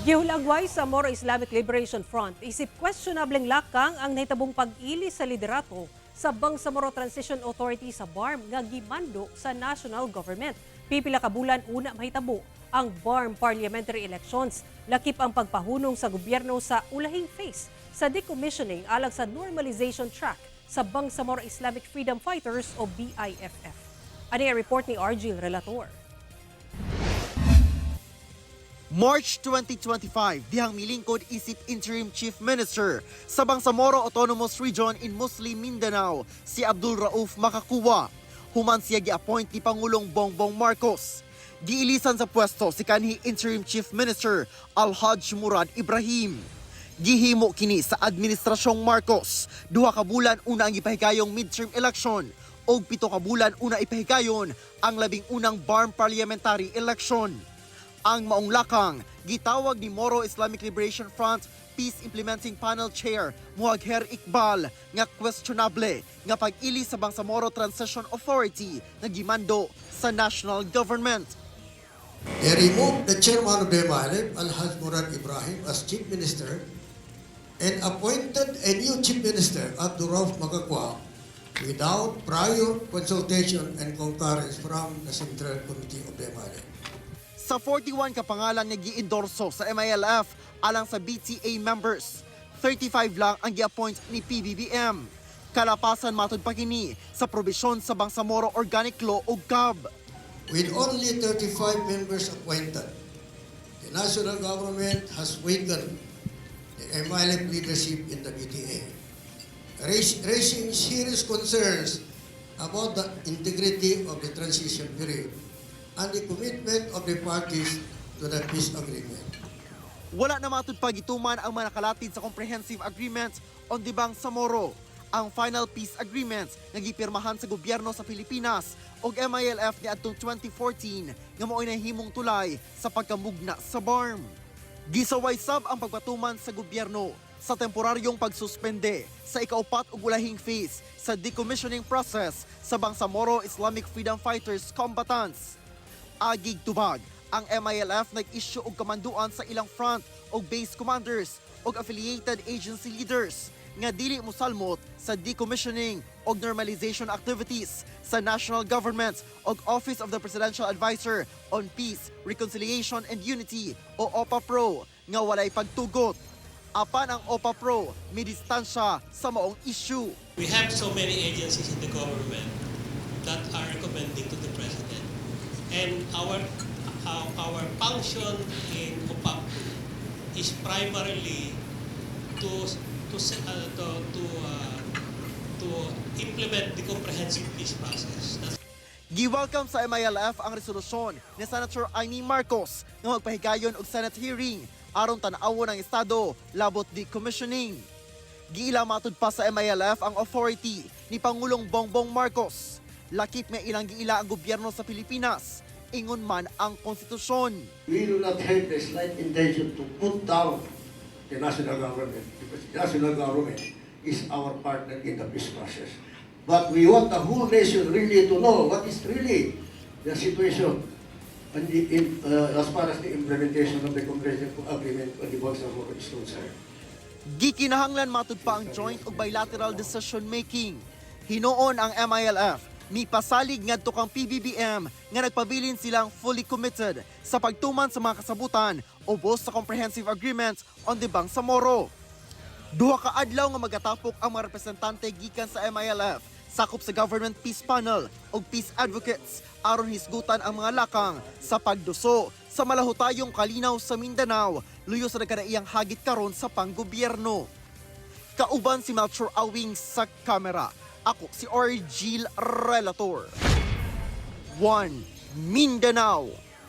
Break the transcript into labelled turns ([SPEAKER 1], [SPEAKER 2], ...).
[SPEAKER 1] Gihulagway sa Moro Islamic Liberation Front, isip kwestyonableng lakang ang nahitabong pag-ilis sa liderato sa Bangsamoro Transition Authority sa BARMM nga gimando sa national government. Pipila ka bulan una mahitabo ang BARMM parliamentary elections. Lakip ang pagpahunong sa gobyerno sa ulahing phase sa decommissioning alang sa normalization track sa Bangsamoro Islamic Freedom Fighters o BIFF. Ano yung report ni Argil Relator?
[SPEAKER 2] March 2025, dihang milingkod isip Interim Chief Minister sa Bangsamoro Autonomous Region in Muslim Mindanao, si Abdul Rauf Makakuwa. Human siya gi-appoint ni Pangulong Bongbong Marcos. Giilisan sa pwesto si kanhi Interim Chief Minister Al-Hajj Murad Ibrahim. Gihimo kini sa Administrasyong Marcos. 2 ka bulan una ang ipahigayong midterm election o 7 ka bulan una ipahigayon ang 11 BARMM parliamentary election. Ang maong lakang, gitawag ni Moro Islamic Liberation Front Peace Implementing Panel Chair Muagher Iqbal nga kwestyonableng nga pag-ilis sa Bangsamoro Transition Authority na gimando sa national government.
[SPEAKER 3] They removed the chairman of the MILF, Al-Hajj Murad Ibrahim, as chief minister and appointed a new chief minister, Abdul Rauf Makakuwa, without prior consultation and concurrence from the Central Committee of the MILF.
[SPEAKER 2] Sa 41 kapangalan nga gi-endorso sa MILF alang sa BTA members, 35 lang ang gi-appoint ni PBBM. Kalapasan matud pa kini sa probisyon sa Bangsamoro Organic Law o GAB.
[SPEAKER 3] With only 35 members appointed, the national government has weakened the MILF leadership in the BTA, raising serious concerns about the integrity of the transition period and the commitment of the parties to the peace agreement.
[SPEAKER 2] Wala na matud pagituman ang mga nakalatid sa Comprehensive Agreement on the Bangsamoro, ang final peace agreement nga gipirmahan sa gobyerno sa Pilipinas ug MILF niadtong 2014 nga mao'y nahimong tulay sa pagkamugna sa BARMM. Gisaway sab ang pagpatuman sa gobyerno sa temporaryong pagsuspende sa ikaupat ug ulahing phase sa decommissioning process sa Bangsamoro Islamic Freedom Fighters combatants. Agig tubag, ang MILF nag-issue og kamanduan sa ilang front o base commanders o affiliated agency leaders nga dili mosalmot sa decommissioning o normalization activities sa national government o Office of the Presidential Advisor on Peace, Reconciliation and Unity o OPA-PRO nga walay pagtugot. Apan ang OPA-PRO may distansya sa maong issue.
[SPEAKER 4] We have so many agencies in the government that are recommending to the President. And our function in OPA is primarily to implement the comprehensive peace process.
[SPEAKER 2] Gi-welcome sa MILF ang resolusyon ni Senator Amy Marcos nga magpahigayon og Senate hearing aron tan-awon ang estado labot decommissioning. Giila matud pa sa MILF ang authority ni Pangulong Bongbong Marcos. Lakip may ilang giila ang gobyerno sa Pilipinas, ingon man ang konstitusyon.
[SPEAKER 5] We do not have the slight intention to put down the national government because the national government is our partner in the peace process. But we want the whole nation really to know what is really the situation as far as the implementation of the comprehensive agreement on the Bangsamoro is concerned.
[SPEAKER 2] Gikinahanglan matud pa ang joint o bilateral decision making. Hinoon ang MILF ni pasalig ngadto kang PBBM nga nagpabilin silang fully committed sa pagtuman sa mga kasabutan ubos sa Comprehensive Agreement on the Bangsamoro. 2 ka adlaw nga magatapok ang mga representante gikan sa MILF, sakop sa Government Peace Panel o Peace Advocates aron hisgutan ang mga lakang sa pagduso sa malahutayong kalinaw sa Mindanao luyo sa nagkadaiyang hagit karon sa panggobyerno. Kauban si Melchor Awing sa kamera. Ako si Argil Relator. 1 Mindanao.